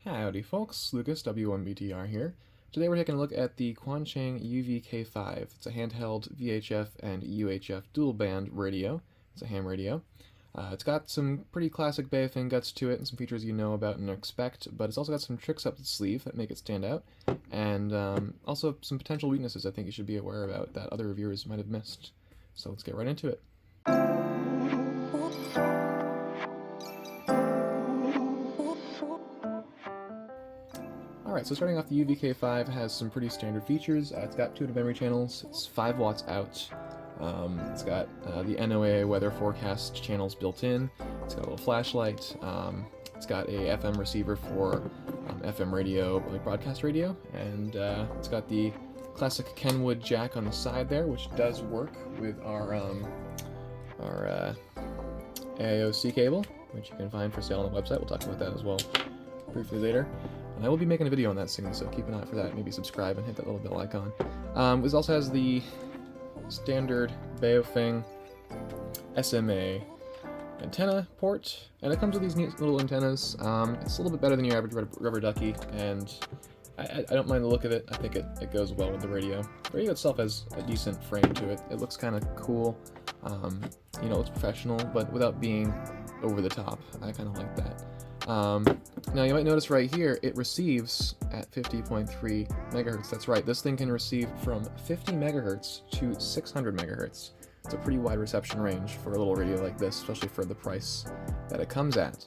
Howdy folks, Lucas, W1BTR here. Today we're taking a look at the Quansheng UV-K5. It's a handheld VHF and UHF dual band radio. It's a ham radio. It's got some pretty classic Baofeng guts to it and some features you know about and expect, but it's also got some tricks up its sleeve that make it stand out, and also some potential weaknesses I think you should be aware about that other reviewers might have missed. So let's get right into it. Alright, so starting off, the UV-K5 has some pretty standard features. It's got 2 memory channels, it's 5 watts out, it's got the NOAA weather forecast channels built in, it's got a little flashlight, it's got a FM receiver for FM radio, like broadcast radio, and it's got the classic Kenwood jack on the side there, which does work with our AIOC cable, which you can find for sale on the website. We'll talk about that as well briefly later. And I will be making a video on that soon, so keep an eye out for that. Maybe subscribe and hit that little bell icon. This also has the standard Baofeng SMA antenna port, and it comes with these neat little antennas. It's a little bit better than your average rubber ducky, and I don't mind the look of it. I think it goes well with the radio. The radio itself has a decent frame to it. It looks kind of cool. You know, it looks professional, but without being over the top. I kind of like that. Now you might notice right here, it receives at 50.3 megahertz. That's right, this thing can receive from 50 megahertz to 600 megahertz. It's a pretty wide reception range for a little radio like this, especially for the price that it comes at.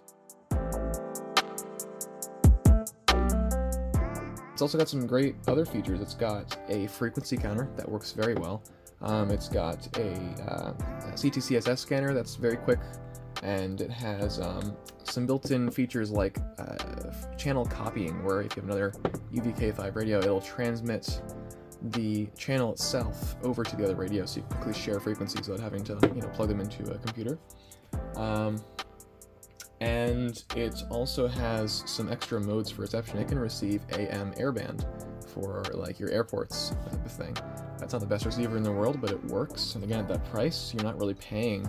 It's also got some great other features. It's got a frequency counter that works very well. It's got a CTCSS scanner that's very quick, and it has some built-in features like channel copying, where if you have another UV-K5 radio, it'll transmit the channel itself over to the other radio, so you can quickly share frequencies without having to, plug them into a computer. And it also has some extra modes for reception. It can receive AM airband for like your airports type of thing. That's not the best receiver in the world, but it works. And again, at that price, you're not really paying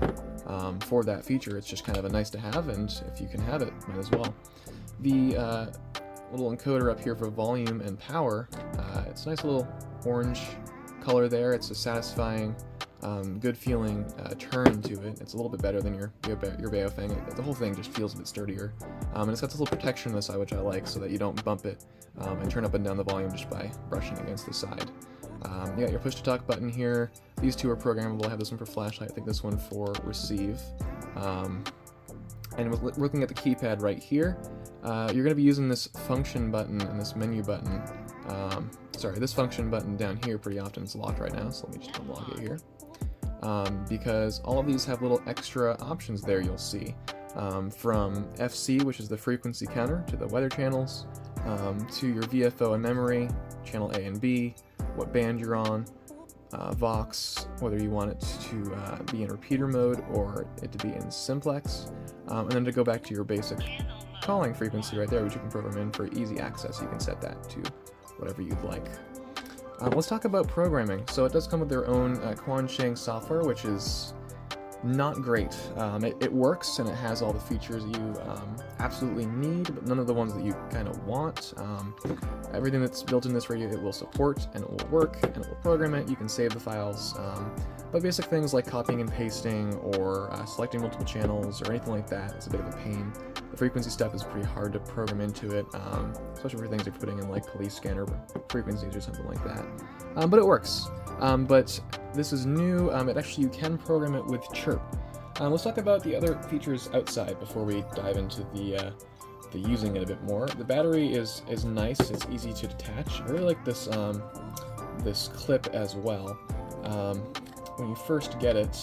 for that feature. It's just kind of a nice to have, and if you can have it, might as well. The little encoder up here for volume and power, it's a nice little orange color there. It's a satisfying, good feeling turn to it. It's a little bit better than your Baofeng. The whole thing just feels a bit sturdier. And it's got this little protection on the side, which I like, so that you don't bump it and turn up and down the volume just by brushing against the side. You got your push-to-talk button here. These two are programmable. I have this one for flashlight, I think this one for receive. And with looking at the keypad right here, you're going to be using this function button and this menu button. This function button down here pretty often. It's locked right now, so let me just unlock it here. Because all of these have little extra options there you'll see. From FC, which is the frequency counter, to the weather channels, to your VFO and memory, channel A and B, what band you're on, Vox, whether you want it to be in repeater mode or it to be in simplex, and then to go back to your basic calling frequency right there, which you can program in for easy access. You can set that to whatever you'd like. Let's talk about programming. So it does come with their own Quansheng software, which is not great. It works and it has all the features you absolutely need, but none of the ones that you kind of want. Everything that's built in this radio it will support, and it will work, and it will program it. You can save the files, but basic things like copying and pasting or selecting multiple channels or anything like that is a bit of a pain. The frequency stuff is pretty hard to program into it, especially for things you're putting in like police scanner frequencies or something like that. But it works. But this is new. You can program it with chirp. Let's talk about the other features outside before we dive into the using it a bit more. The battery is nice. It's easy to detach. I really like this this clip as well. When you first get it,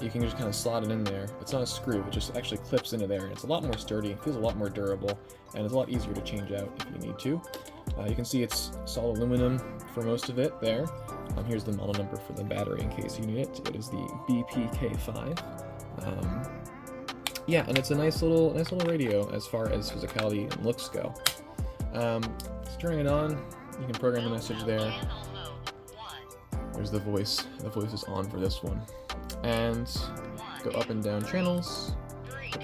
you can just kind of slot it in there. It's not a screw, it just actually clips into there. It's a lot more sturdy, it feels a lot more durable, and it's a lot easier to change out if you need to. You can see it's solid aluminum for most of it there. Here's the model number for the battery in case you need it. It is the BPK5. Yeah, and it's a nice little radio as far as physicality and looks go. Just turning it on, you can program the message there. There's the voice. The voice is on for this one. And go up and down channels.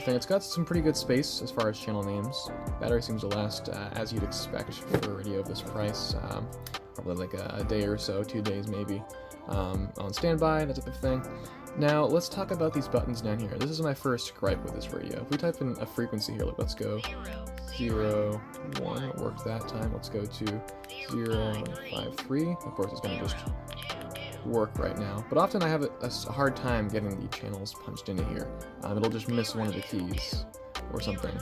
thing. It's got some pretty good space as far as channel names. Battery seems to last as you'd expect for a radio of this price. Probably like a day or so, 2 days maybe, on standby, that type of thing. Now, let's talk about these buttons down here. This is my first gripe with this radio. If we type in a frequency here, let's go 0, 1, it worked that time. Let's go to 0, 5, 3. Of course, it's going to just work right now. But often I have a hard time getting the channels punched into here. It'll just miss one of the keys or something.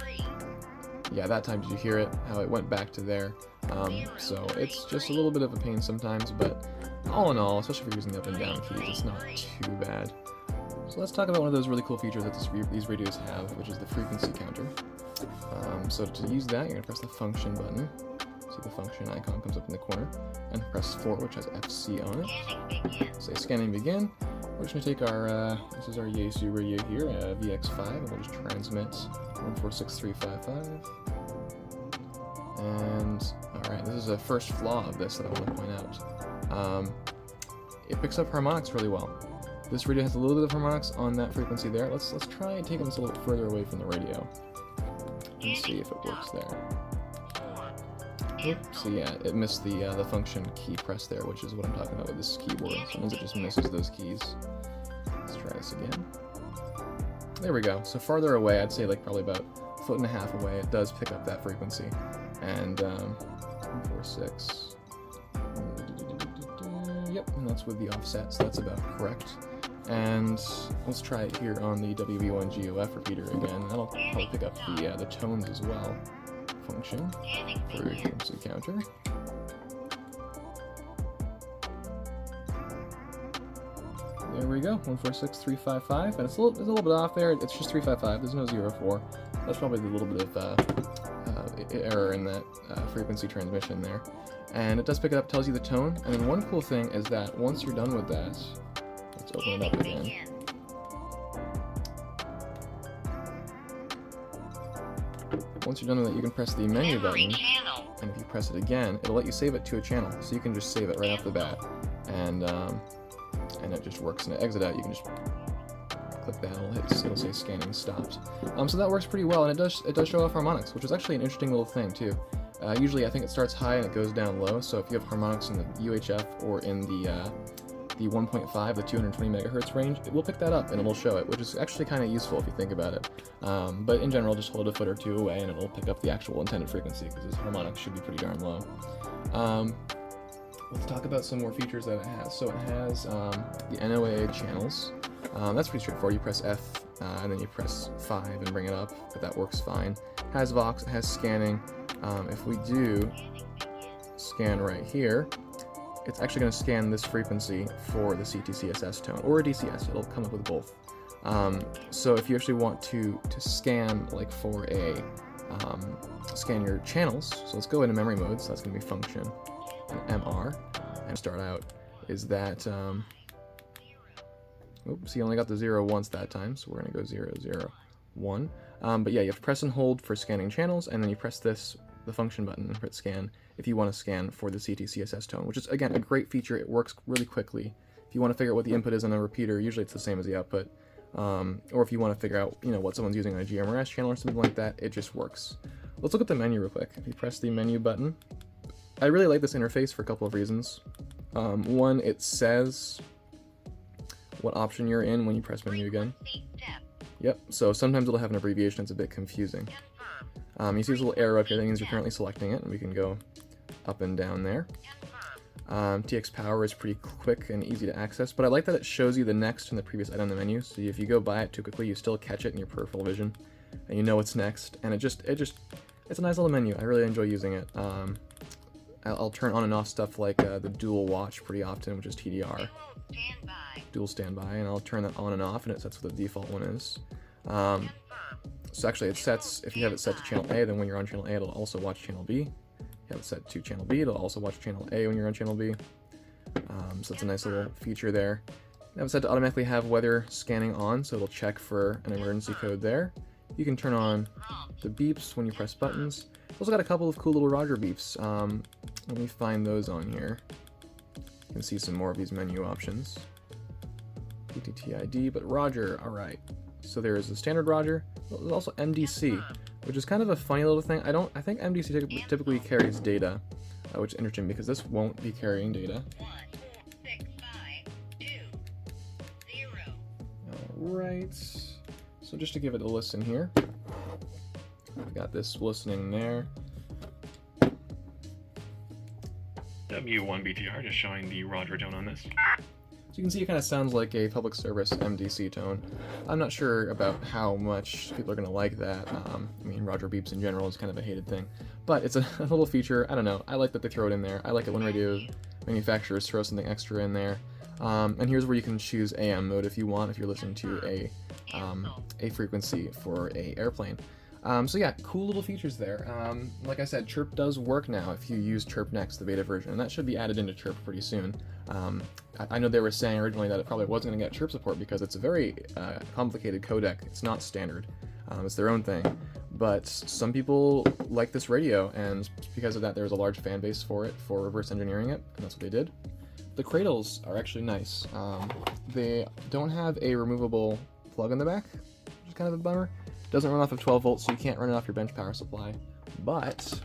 Yeah, that time, did you hear it? How it went back to there. So it's just a little bit of a pain sometimes, but all in all, especially if you're using the up and down keys, it's not too bad. So let's talk about one of those really cool features that these radios have, which is the frequency counter. So to use that, you're going to press the function button. See the function icon comes up in the corner, and press 4, which has FC on it. Say scanning begin. We're just going to take our, this is our Yaesu radio here, VX5, and we'll just transmit 146355. And, alright, this is the first flaw of this that I want to point out. It picks up harmonics really well. This radio has a little bit of harmonics on that frequency there. Let's try and take this a little bit further away from the radio and see if it works there. Oops, so yeah, it missed the function key press there, which is what I'm talking about with this keyboard. Sometimes it just misses those keys. Let's try this again. There we go. So farther away, I'd say like probably about 1.5 foot away, it does pick up that frequency. And 146. Yep, and that's with the offset, so that's about correct. And let's try it here on the WB1GOF repeater again. That'll probably pick up the tones as well. Function for your frequency counter. There we go, 146355, and it's a little bit off there. It's just 355. There's no 04. That's probably a little bit of error in that frequency transmission there. And it does pick it up, tells you the tone. And then one cool thing is that once you're done with that, let's open it up again. Once you're done with it, you can press the menu button, and if you press it again, it'll let you save it to a channel, so you can just save it right off the bat, and it just works. And to exit out, you can just click that, it'll say scanning stopped. So that works pretty well, and it does show off harmonics, which is actually an interesting little thing too. Usually, I think it starts high and it goes down low. So if you have harmonics in the UHF or in the 1.5, the 220 megahertz range, it will pick that up and it'll show it, which is actually kind of useful if you think about it. But in general, just hold a foot or two away and it'll pick up the actual intended frequency, because this harmonics should be pretty darn low. Let's talk about some more features that it has. So it has the NOAA channels. That's pretty straightforward. You press F and then you press 5 and bring it up, but that works fine. It has Vox, it has scanning. If we do scan right here, it's actually going to scan this frequency for the CTCSS tone, or a DCS. It'll come up with both. So if you actually want to scan, like for a scan your channels, so let's go into memory mode. So that's going to be function and MR, and start out is that. Oops, you only got the 0 once that time, so we're going to go 0, 0, 1. But yeah, you have to press and hold for scanning channels, and then you press the function button and hit scan if you want to scan for the CTCSS tone, which is, again, a great feature. It works really quickly. If you want to figure out what the input is on a repeater, usually it's the same as the output. Or if you want to figure out, what someone's using on a GMRS channel or something like that, it just works. Let's look at the menu real quick. If you press the menu button, I really like this interface for a couple of reasons. One, it says what option you're in when you press menu again. Yep, so sometimes it'll have an abbreviation, it's a bit confusing. You see this little arrow up here, that means you're currently selecting it, and we can go up and down there. TX Power is pretty quick and easy to access, but I like that it shows you the next and the previous item in the menu, so if you go by it too quickly, you still catch it in your peripheral vision, and you know what's next, and it's a nice little menu. I really enjoy using it. I'll turn on and off stuff like the dual watch pretty often, which is TDR. Dual standby, and I'll turn that on and off, and it sets what the default one is. So actually it sets, if you have it set to channel A, then when you're on channel A, it'll also watch channel B. If you have it set to channel B, it'll also watch channel A when you're on channel B. So it's a nice little feature there. I have it set to automatically have weather scanning on, so it'll check for an emergency code there. You can turn on the beeps when you press buttons. Also got a couple of cool little Roger beeps. Let me find those on here. You can see some more of these menu options. PTTID, but Roger, alright. So there is the standard Roger. There's also MDC, which is kind of a funny little thing. I think MDC typically carries data, which is interesting because this won't be carrying data. 16520. Alright, so just to give it a listen here, we got this listening there. W1BTR, just showing the Roger tone on this. So you can see it kind of sounds like a public service MDC tone. I'm not sure about how much people are going to like that. I mean, Roger beeps in general is kind of a hated thing. But it's a little feature. I don't know. I like that they throw it in there. I like it when radio manufacturers throw something extra in there. And here's where you can choose AM mode if you want, if you're listening to a frequency for a airplane. So yeah, cool little features there. Like I said, Chirp does work now if you use Chirp Next, the beta version, and that should be added into Chirp pretty soon. I know they were saying originally that it probably wasn't going to get Chirp support because it's a very complicated codec. It's not standard. It's their own thing. But some people like this radio, and because of that, there's a large fan base for it, for reverse engineering it, and that's what they did. The cradles are actually nice. They don't have a removable plug in the back, which is kind of a bummer. Doesn't run off of 12 volts, so you can't run it off your bench power supply. But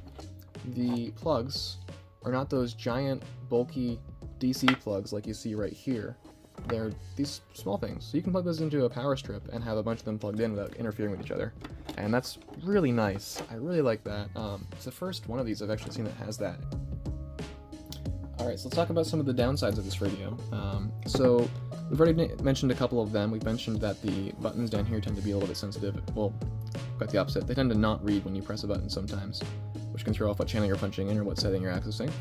the plugs are not those giant, bulky DC plugs like you see right here. They're these small things. So you can plug those into a power strip and have a bunch of them plugged in without interfering with each other. And that's really nice. I really like that. It's the first one of these I've actually seen that has that. Alright, so let's talk about some of the downsides of this radio. So we've already mentioned a couple of them. We've mentioned that the buttons down here tend to be a little bit sensitive. Well, quite the opposite. They tend to not read when you press a button sometimes, which can throw off what channel you're punching in or what setting you're accessing.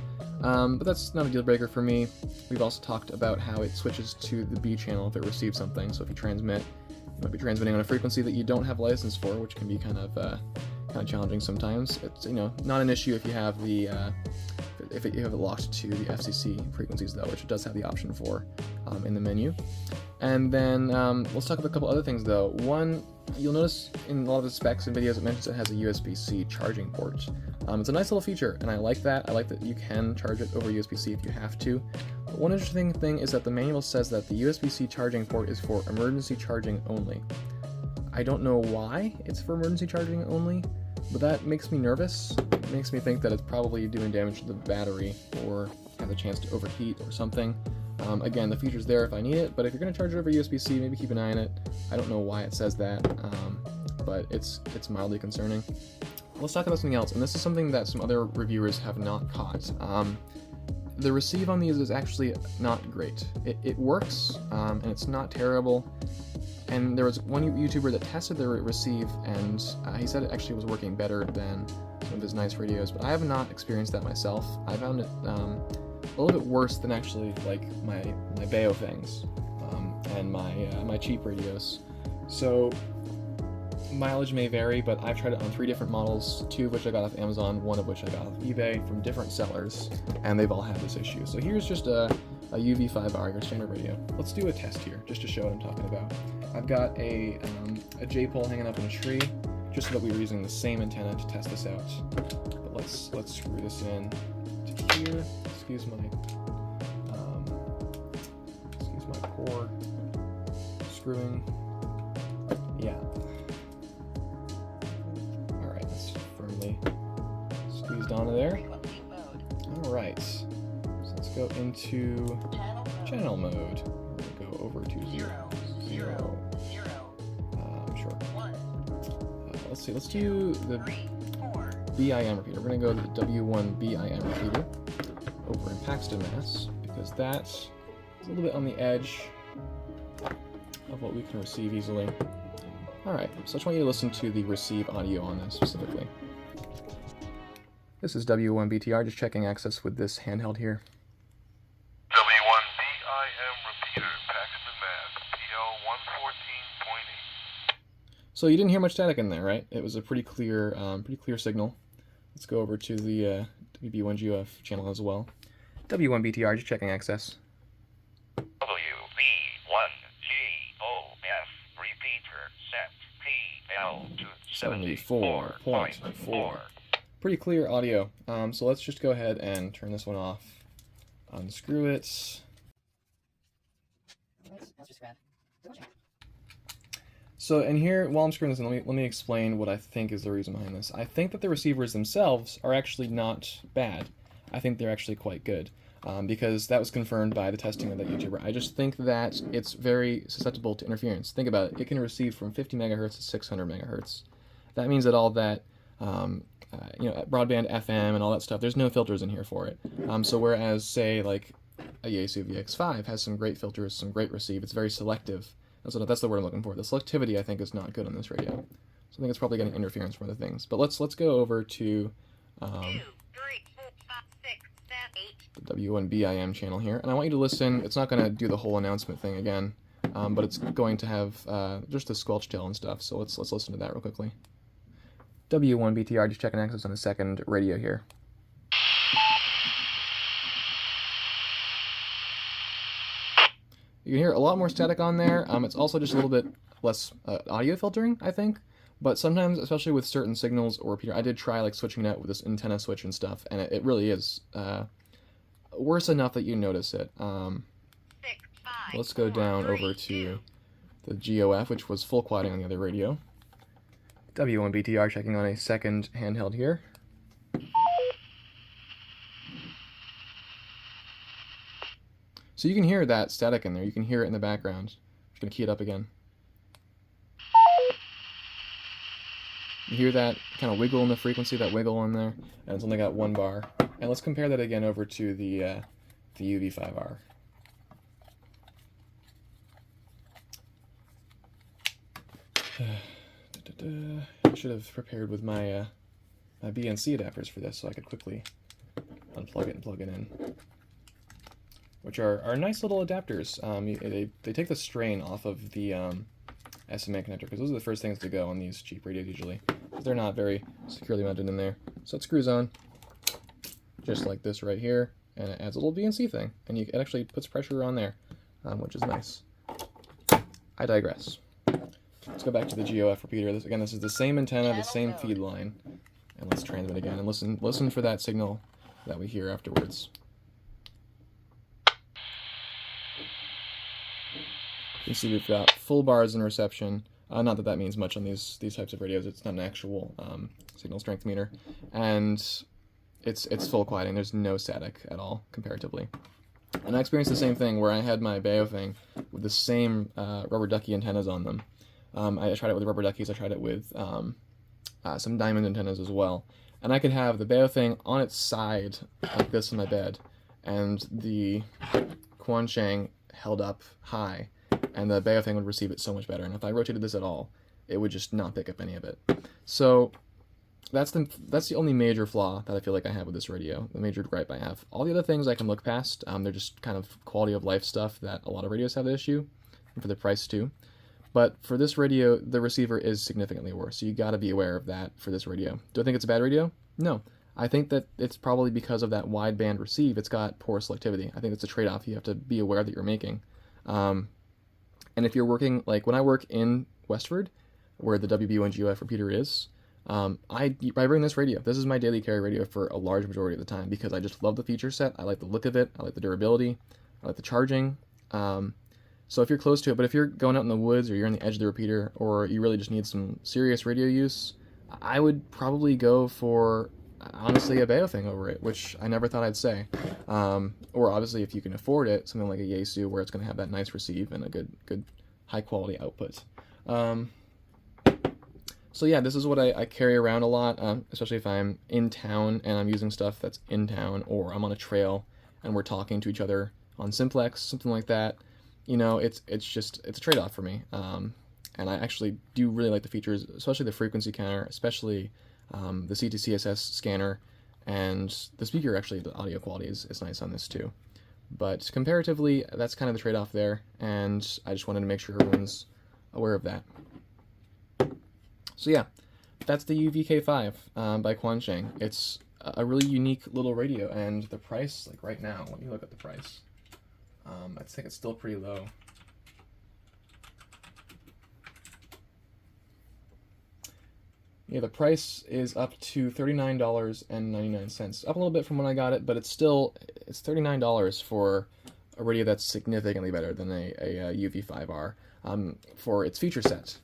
But that's not a deal breaker for me. We've also talked about how it switches to the B channel if it receives something. So if you transmit, you might be transmitting on a frequency that you don't have license for, which can be kind of challenging sometimes. It's not an issue if you have the if you have it locked to the FCC frequencies though, which it does have the option for in the menu. And then let's talk about a couple other things though. One, you'll notice in a lot of the specs and videos it mentions it has a USB-C charging port. It's a nice little feature, and I like that. I like that you can charge it over USB-C if you have to. But one interesting thing is that the manual says that the USB-C charging port is for emergency charging only. I don't know why it's for emergency charging only, but that makes me nervous. It makes me think that it's probably doing damage to the battery or has a chance to overheat or something. Again, the feature's there if I need it, but if you're going to charge it over USB-C, maybe keep an eye on it. I don't know why it says that, but it's mildly concerning. Let's talk about something else, and this is something that some other reviewers have not caught. The receive on these is actually not great. It works, and it's not terrible. And there was one YouTuber that tested the receive, and he said it actually was working better than some of his nice radios, but I have not experienced that myself. I found it a little bit worse than actually like my Bayo things and my cheap radios. So mileage may vary, but I've tried it on 3 different models, 2 of which I got off Amazon, 1 of which I got off eBay from different sellers, and they've all had this issue. So here's just a UV-5R, your standard radio. Let's do a test here, just to show what I'm talking about. I've got a J-pole hanging up in a tree, just so that we were using the same antenna to test this out. But let's screw this in to here. Excuse my poor screwing. Yeah. Alright, that's firmly squeezed onto there. Alright, so let's go into channel mode. We're going to go over to 0. Sure. Let's see, let's do the BIM repeater. We're going to go to the W1 BIM repeater over in Paxton, Mass, because that's a little bit on the edge of what we can receive easily. Alright, so I just want you to listen to the receive audio on this specifically. This is W1BTR, just checking access with this handheld here. W1 BIM repeater, Paxton, Mass, PL 114.8. So you didn't hear much static in there, right? It was a pretty clear signal. Let's go over to the WB1GOF channel as well. W1BTR, just checking access. WB1GOF repeater set PL to 74.4. Pretty clear audio. So let's just go ahead and turn this one off. Unscrew it. So, and here, while I'm screwing this in, let me explain what I think is the reason behind this. I think that the receivers themselves are actually not bad. I think they're actually quite good, because that was confirmed by the testing of that YouTuber. I just think that it's very susceptible to interference. Think about it. It can receive from 50 megahertz to 600 megahertz. That means that all that, broadband FM and all that stuff, there's no filters in here for it. So whereas, say, like, a Yaesu VX5 has some great filters, some great receive, it's very selective. That's the word I'm looking for. The selectivity, I think, is not good on this radio. So I think it's probably getting interference from other things. But let's go over to 2, 3, 4, 5, 6, 7, 8. the W1BIM channel here. And I want you to listen. It's not going to do the whole announcement thing again, but it's going to have just the squelch tail and stuff. So let's listen to that real quickly. W1BTR, just checking access on the second radio here. You can hear a lot more static on there. It's also just a little bit less audio filtering, I think. But sometimes, especially with certain signals or repeater, I did try like switching it out with this antenna switch and stuff, and it really is worse enough that you notice it. 6, 5, Let's go 4, down 3, over 2. to the GOF, which was full quieting on the other radio. W1BTR checking on a second handheld here. So you can hear that static in there. You can hear it in the background. I'm just going to key it up again. You hear that kind of wiggle in the frequency, that wiggle in there, and it's only got 1 bar. And let's compare that again over to the UV-5R. I should have prepared with my my BNC adapters for this so I could quickly unplug it and plug it in. Which are nice little adapters. They take the strain off of the SMA connector, because those are the first things to go on these cheap radios usually. They're not very securely mounted in there. So it screws on, just like this right here, and it adds a little BNC thing, and it actually puts pressure on there, which is nice. I digress. Let's go back to the GOF repeater. This is the same antenna, the same feed line, and let's transmit again and listen for that signal that we hear afterwards. You can see we've got full bars in reception. Not that that means much on these types of radios. It's not an actual signal strength meter, and it's full quieting. There's no static at all comparatively. And I experienced the same thing where I had my Baofeng with the same rubber ducky antennas on them. I tried it with rubber duckies. I tried it with some diamond antennas as well. And I could have the Baofeng on its side like this in my bed, and the Quansheng held up high, and the Baofeng would receive it so much better. And if I rotated this at all, it would just not pick up any of it. So that's the only major flaw that I feel like I have with this radio, the major gripe I have. All the other things I can look past. They're just kind of quality of life stuff that a lot of radios have the issue, and for the price too. But for this radio, the receiver is significantly worse, so you got to be aware of that for this radio. Do I think it's a bad radio? No. I think that it's probably because of that wideband receive, it's got poor selectivity. I think it's a trade-off you have to be aware that you're making. And if you're working, like when I work in Westford, where the WB1GOF repeater is, I bring this radio. This is my daily carry radio for a large majority of the time because I just love the feature set. I like the look of it. I like the durability. I like the charging. So if you're close to it, but if you're going out in the woods or you're on the edge of the repeater or you really just need some serious radio use, I would probably go for, honestly, a Baofeng over it, which I never thought I'd say. Or obviously, if you can afford it, something like a Yaesu where it's going to have that nice receive and a good high-quality output. So yeah, this is what I carry around a lot, especially if I'm in town and I'm using stuff that's in town, or I'm on a trail and we're talking to each other on Simplex, something like that. You know, it's a trade-off for me. And I actually do really like the features, especially the frequency counter, especially the CTCSS scanner, and the speaker. Actually, the audio quality is nice on this too. But comparatively, that's kind of the trade-off there, and I just wanted to make sure everyone's aware of that. So yeah, that's the UV-K5 by Quansheng. It's a really unique little radio, and the price, like right now, let me look at the price. I think it's still pretty low. Yeah, the price is up to $39.99. Up a little bit from when I got it, but it's $39 for a radio that's significantly better than a UV-5R. for its feature set.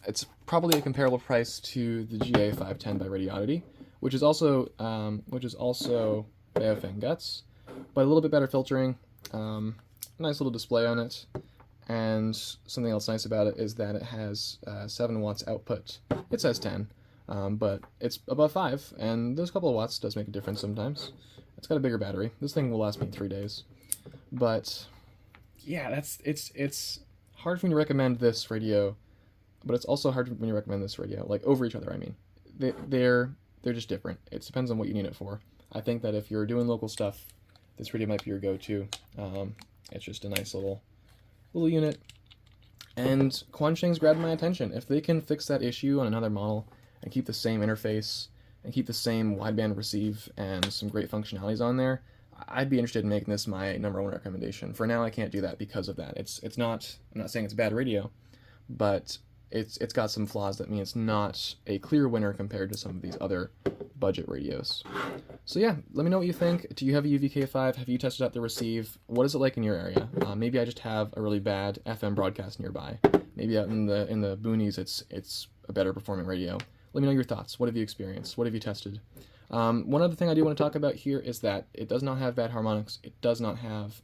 It's probably a comparable price to the GA510 by Radioddity, which is also Baofeng Guts, but a little bit better filtering. Nice little display on it, and something else nice about it is that it has 7 watts output. It says 10, but it's above 5, and those couple of watts does make a difference sometimes. It's got a bigger battery. This thing will last me 3 days, but yeah, it's hard for me to recommend this radio, but it's also hard for me to recommend this radio, like over each other. I mean, they're just different. It depends on what you need it for. I think that if you're doing local stuff, this radio might be your go-to. It's just a nice little unit, and Quansheng's grabbed my attention. If they can fix that issue on another model and keep the same interface and keep the same wideband receive and some great functionalities on there, I'd be interested in making this my #1 recommendation. For now, I can't do that because of that. It's not. I'm not saying it's a bad radio, but it's got some flaws that mean it's not a clear winner compared to some of these other budget radios. So yeah, let me know what you think. Do you have a UV-K5? Have you tested out the receive? What is it like in your area? Maybe I just have a really bad FM broadcast nearby. Maybe out in the boonies, it's a better performing radio. Let me know your thoughts. What have you experienced? What have you tested? One other thing I do want to talk about here is that it does not have bad harmonics. It does not have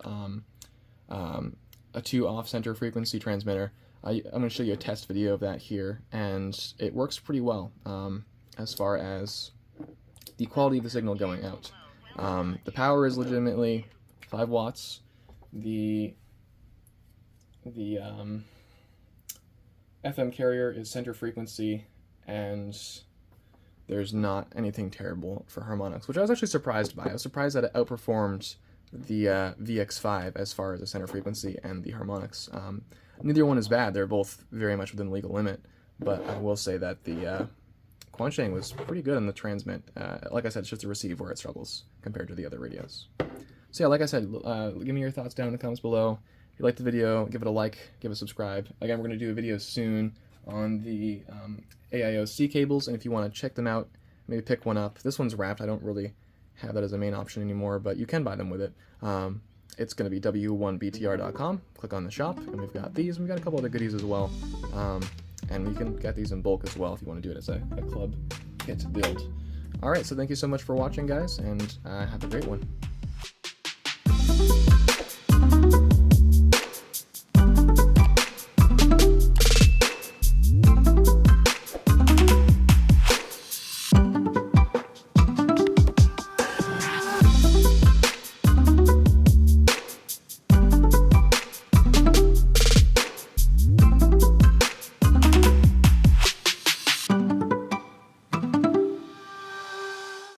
a 2 off-center frequency transmitter. I'm going to show you a test video of that here, and it works pretty well as far as the quality of the signal going out. The power is legitimately 5 watts. The FM carrier is center frequency, and there's not anything terrible for harmonics, which I was actually surprised by. I was surprised that it outperformed the VX5 as far as the center frequency and the harmonics. Neither one is bad. They're both very much within the legal limit, but I will say that the Quansheng was pretty good on the transmit. Like I said, it's just the receive where it struggles compared to the other radios. So yeah, like I said, give me your thoughts down in the comments below. If you liked the video, give it a like, give it a subscribe. Again, we're going to do a video soon on the AIO-C cables, and if you want to check them out, maybe pick one up. This one's wrapped. I don't really have that as a main option anymore, but you can buy them with it. It's going to be w1btr.com. Click on the shop, and we've got these, and we've got a couple other goodies as well. And you can get these in bulk as well if you want to do it as a club kit build. Alright, so thank you so much for watching, guys, and have a great one.